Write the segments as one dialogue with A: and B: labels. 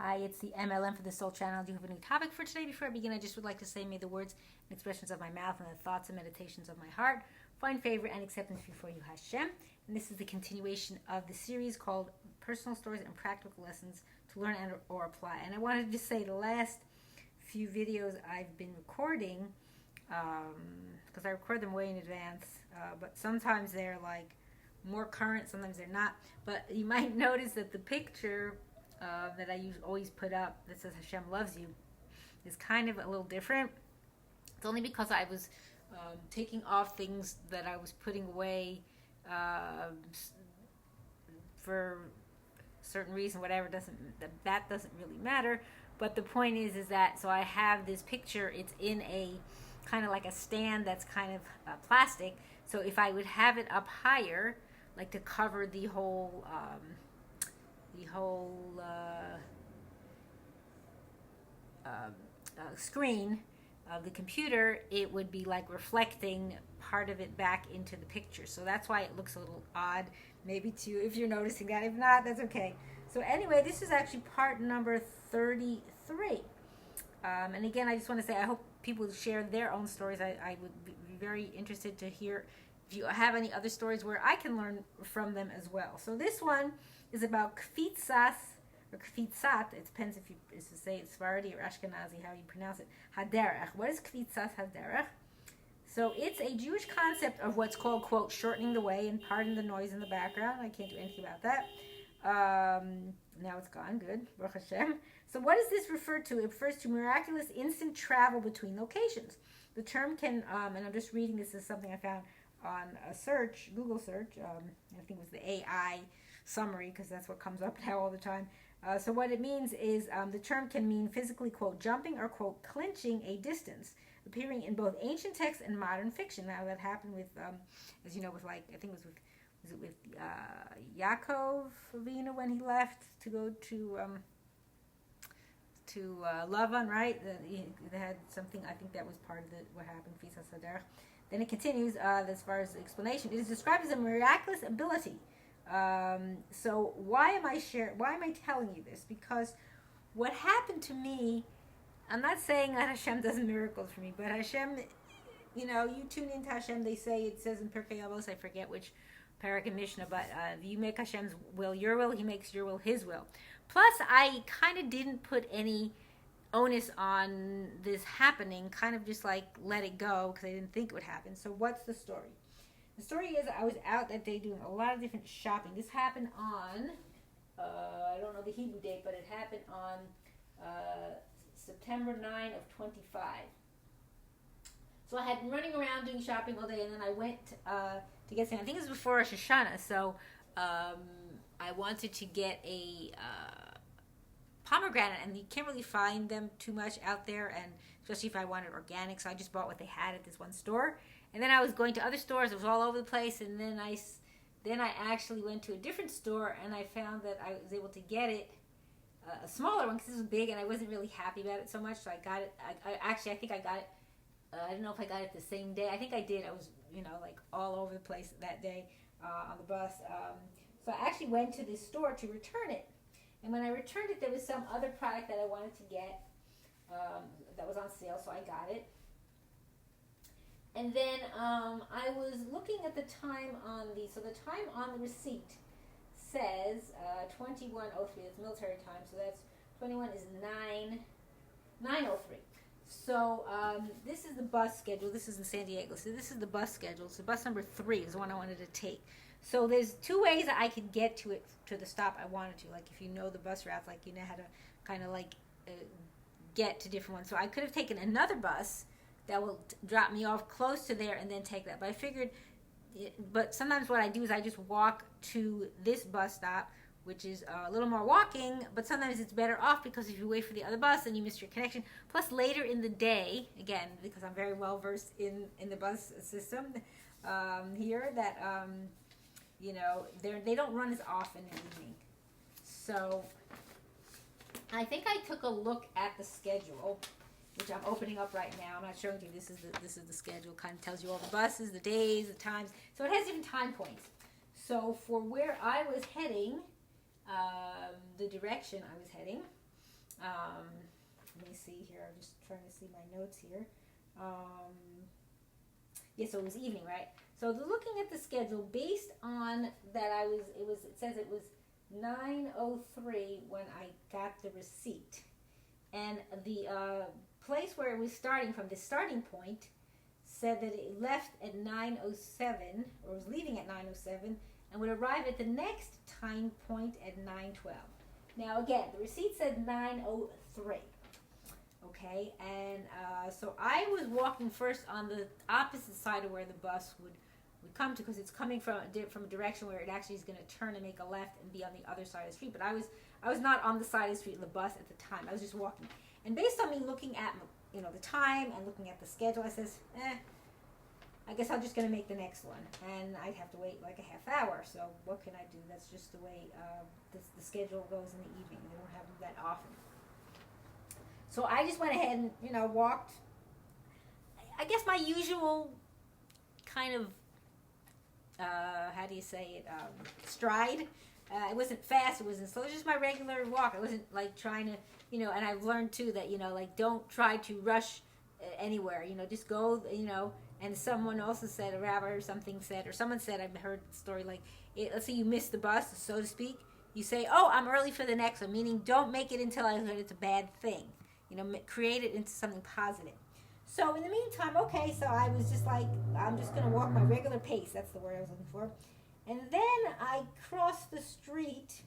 A: Hi, it's the M.L.M for the Soul Channel. I do have a new topic for today. Before I begin, I just would like to say, may the words and expressions of my mouth and the thoughts and meditations of my heart find favor and acceptance before you, Hashem. And this is the continuation of the series called Personal Stories and Practical Lessons to Learn and or Apply. And I wanted to just say the last few videos I've been recording, because I record them way in advance, but sometimes they're like more current, sometimes they're not. But you might notice that the picture that I always put up that says Hashem loves you is kind of a little different. It's only because I was taking off things that I was putting away for a certain reason, whatever, that doesn't really matter. But the point is that, so I have this picture, it's in a kind of like a stand that's kind of plastic. So if I would have it up higher, like to cover the whole screen of the computer, it would be like reflecting part of it back into the picture. So that's why it looks a little odd, maybe to you, if you're noticing that. If not, that's okay. So anyway, this is actually part number 33. And again, I just want to say, I hope people share their own stories. I would be very interested to hear if you have any other stories where I can learn from them as well. So this one is about Kefitzat, or Kefitzat. It depends if you say it's Sephardi or Ashkenazi, how you pronounce it. Haderech. What is Kefitzat haderech? So it's a Jewish concept of what's called, quote, shortening the way, and pardon the noise in the background. I can't do anything about that. Now it's gone. Good. Baruch Hashem. So what does this refer to? It refers to miraculous instant travel between locations. The term can, and I'm just reading, this is something I found on a search, Google search, I think it was the AI summary, because that's what comes up now all the time. So what it means is the term can mean physically, quote, jumping or, quote, clinching a distance, appearing in both ancient texts and modern fiction. Now that happened with, as you know, with like, I think it was with Yaakov Avinu when he left to go to Lavan, right? They had something, I think that was part of what happened, Kefitzat haderech. Then it continues, as far as the explanation, it is described as a miraculous ability. So why am I telling you this? Because what happened to me, I'm not saying that Hashem does miracles for me, but Hashem, you tune into Hashem, it says in Pirkei Avos, I forget which parak and Mishnah, but you make Hashem's will your will, he makes your will his will. Plus, I kind of didn't put any onus on this happening, kind of just like let it go because I didn't think it would happen. So what's the story? The story is I was out that day doing a lot of different shopping. This happened on, I don't know the Hebrew date, but it happened on September 9 of 25. So I had been running around doing shopping all day, and then I went to get something. I think it was before Rosh Hashanah, so I wanted to get a pomegranate, and you can't really find them too much out there, and especially if I wanted organic, so I just bought what they had at this one store. And then I was going to other stores. It was all over the place. And then I actually went to a different store, and I found that I was able to get it, a smaller one, because this was big, and I wasn't really happy about it so much. So I got it. I think I got it. I don't know if I got it the same day. I think I did. I was, like all over the place that day on the bus. So I actually went to this store to return it. And when I returned it, there was some other product that I wanted to get that was on sale, so I got it. And then I was looking at the time on the time on the receipt says 21:03. That's military time, so that's 21 is 9:03. So this is the bus schedule. This is in San Diego. So this is the bus schedule. So bus number 3 is the one I wanted to take. So there's 2 ways that I could get to the stop I wanted to. Like if you know the bus routes, like you know how to kind of like get to different ones. So I could have taken another bus that will drop me off close to there and then take that. But I figured, but sometimes what I do is I just walk to this bus stop, which is a little more walking, but sometimes it's better off because if you wait for the other bus, then you miss your connection. Plus later in the day, again, because I'm very well versed in the bus system here, that, they don't run as often in the evening. So I think I took a look at the schedule, which I'm opening up right now. I'm not showing you. This is the schedule. Kind of tells you all the buses, the days, the times. So it has different time points. So for where I was heading, the direction I was heading, Let me see here. I'm just trying to see my notes here. Yeah, so it was evening, right? So looking at the schedule, based on that, it says it was 9:03 when I got the receipt, and the place where it was starting from, the starting point, said that it left at 9:07, or was leaving at 9:07, and would arrive at the next time point at 9:12. Now again, the receipt said 9:03. Okay, and so I was walking first on the opposite side of where the bus would come to, because it's coming from a direction where it actually is going to turn and make a left and be on the other side of the street. But I was not on the side of the street of the bus at the time. I was just walking, and based on me looking at the time and looking at the schedule, I says, I guess I'm just going to make the next one, and I'd have to wait like a half hour. So what can I do? That's just the way the schedule goes in the evening. They don't have them that often. So I just went ahead and, walked, I guess my usual kind of, how do you say it, stride. It wasn't fast, it wasn't slow, it was just my regular walk. I wasn't like trying to, and I've learned too that, like don't try to rush anywhere, just go, and someone also said, a rabbi or something said, or someone said, I've heard the story, like, let's say you missed the bus, so to speak, you say, oh, I'm early for the next one, meaning don't make it until I heard it's a bad thing. Create it into something positive. So in the meantime, okay, so I was just like, I'm just going to walk my regular pace. That's the word I was looking for. And then I crossed the street.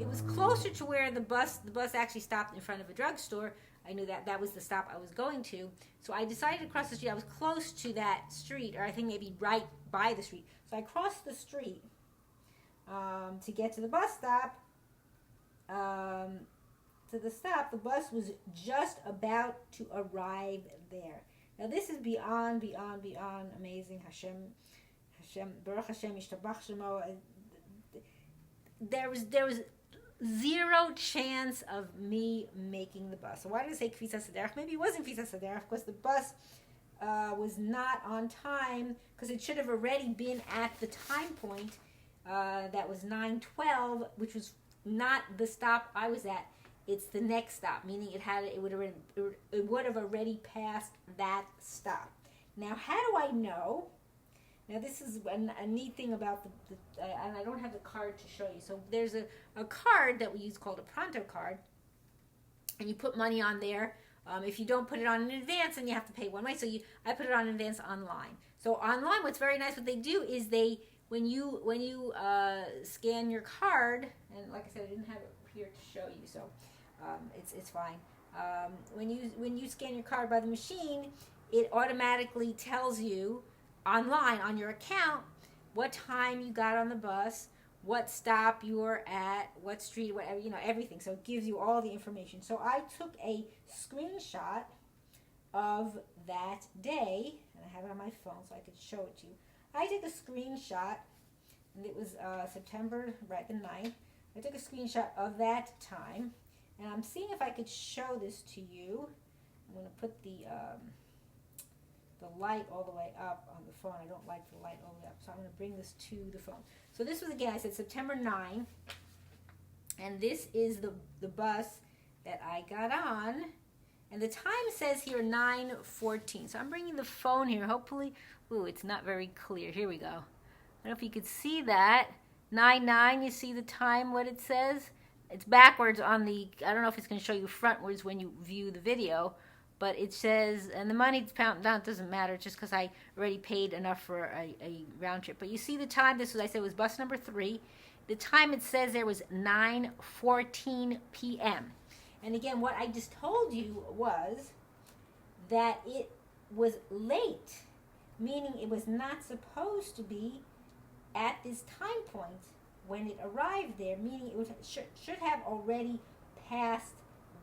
A: It was closer to where the bus actually stopped in front of a drugstore. I knew that was the stop I was going to. So I decided to cross the street. I was close to that street, or I think maybe right by the street. So I crossed the street to get to the bus stop. The bus was just about to arrive there. Now this is beyond amazing. Hashem, Baruch Hashem, Yishtabach Shemo Was. There was zero chance of me making the bus. So why did I say Kefitzat? Maybe it wasn't Kefitzat, because the bus was not on time, because it should have already been at the time point that was 9:12, which was not the stop I was at. It's the next stop, meaning it would have already passed that stop. Now, how do I know? Now, this is a neat thing about and I don't have the card to show you. So there's a card that we use called a Pronto card, and you put money on there. If you don't put it on in advance, then you have to pay one way. So I put it on in advance online. So online, what's very nice, what they do is when you scan your card, and like I said, I didn't have it here to show you, so. It's fine. When you scan your card by the machine, it automatically tells you online on your account what time you got on the bus, what stop you were at, what street, whatever, everything. So it gives you all the information. So I took a screenshot of that day, and I have it on my phone so I could show it to you. I took a screenshot, and it was September, right, the 9th. I took a screenshot of that time. And I'm seeing if I could show this to you. I'm going to put the light all the way up on the phone. I don't like the light all the way up, so I'm going to bring this to the phone. So this was, again, I said September 9, and this is the bus that I got on. And the time says here 9:14. So I'm bringing the phone here. Hopefully, it's not very clear. Here we go. I don't know if you could see that. 9:09, you see the time, what it says? It's backwards on I don't know if it's going to show you frontwards when you view the video, but it says, and the money's counting down, it doesn't matter, just because I already paid enough for a round trip. But you see the time, this was, I said, was bus number 3. The time it says there was 9:14 p.m. And again, what I just told you was that it was late, meaning it was not supposed to be at this time point when it arrived there, meaning it should have already passed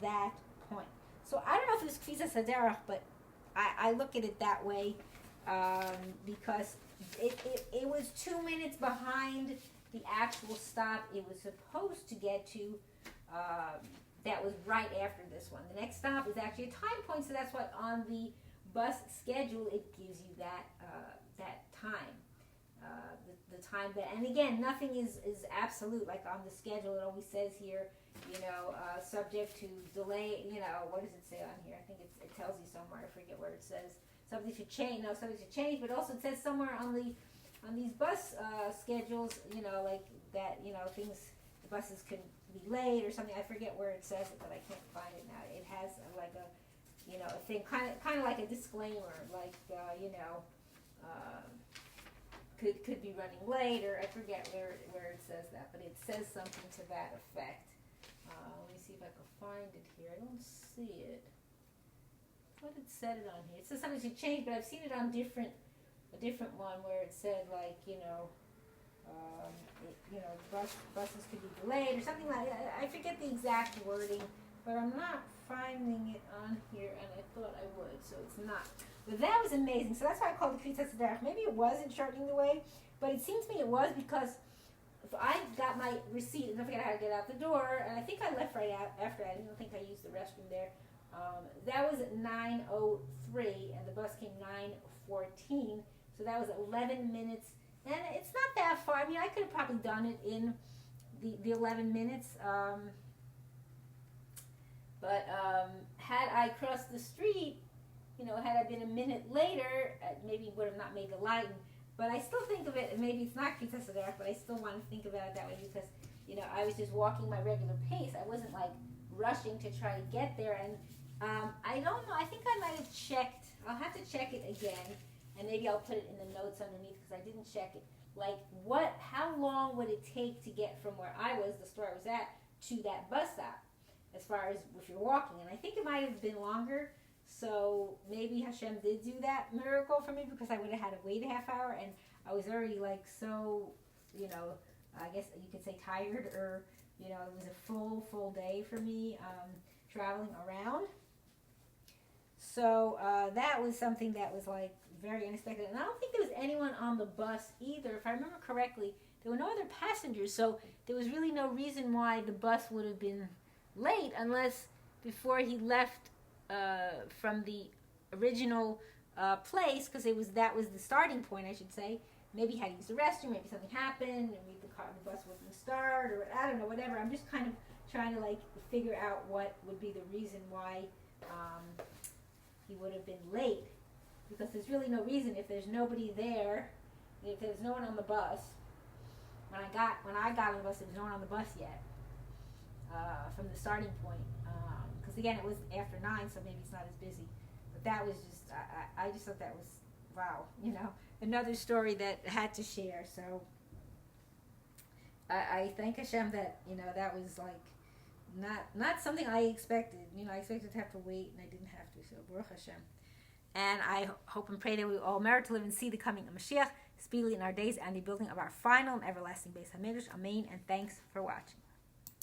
A: that point. So I don't know if it was Kefitzat haderech, but I look at it that way because it was 2 minutes behind the actual stop it was supposed to get to. That was right after this one. The next stop is actually a time point, so that's what on the bus schedule it gives you that time. The time that, and again, nothing is absolute. Like on the schedule, it always says here, subject to delay. What does it say on here? I think it tells you somewhere. I forget where it says. Something to change. No, something to change. But also it says somewhere on these bus schedules, like that, things, the buses could be late or something. I forget where it says it, but I can't find it now. It has like a thing, kind of like a disclaimer, like could be running late, or I forget where it says that, but it says something to that effect. Let me see if I can find it here. I don't see it. What it said it on here? It says something to change, but I've seen it on a different one where it said like buses could be delayed or something like that. I forget the exact wording, but I'm not finding it on here, and I thought I would, so it's not. But that was amazing. So that's why I called it Kefitzat Derech. Maybe it wasn't shortening the way, but it seems to me it was, because if I got my receipt and I forgot how to get out the door, and I think I left right out after. I didn't think I used the restroom there. That was at 9:03, and the bus came 9:14, so that was 11 minutes. And it's not that far. I mean, I could have probably done it in the 11 minutes. But had I crossed the street, had I been a minute later, maybe would have not made the line. But I still think of it, and maybe it's not Kefitzat Derech, but I still want to think about it that way because, I was just walking my regular pace. I wasn't like rushing to try to get there. And I don't know. I think I might have checked. I'll have to check it again, and maybe I'll put it in the notes underneath because I didn't check it. Like, how long would it take to get from where I was, the store I was at, to that bus stop, as far as if you're walking? And I think it might have been longer. So maybe Hashem did do that miracle for me, because I would have had to wait a half hour, and I was already like so, I guess you could say tired, or it was a full day for me traveling around. So that was something that was like very unexpected, and I don't think there was anyone on the bus either. If I remember correctly, there were no other passengers, so there was really no reason why the bus would have been late, unless before he left from the original place, because that was the starting point, I should say. Maybe he had to use the restroom, maybe something happened, and maybe the bus wouldn't start, or I don't know, whatever. I'm just kind of trying to like figure out what would be the reason why he would have been late, because there's really no reason if there's nobody there, if there's no one on the bus. When I got on the bus, there was no one on the bus yet from the starting point. Because again, it was after 9, so maybe it's not as busy. But that was just, I just thought that was, wow, another story that I had to share. So I thank Hashem that, that was like not something I expected. I expected to have to wait, and I didn't have to. So Baruch Hashem. And I hope and pray that we all merit to live and see the coming of Mashiach speedily in our days and the building of our final and everlasting Beis HaMikdash. Amen. And thanks for watching.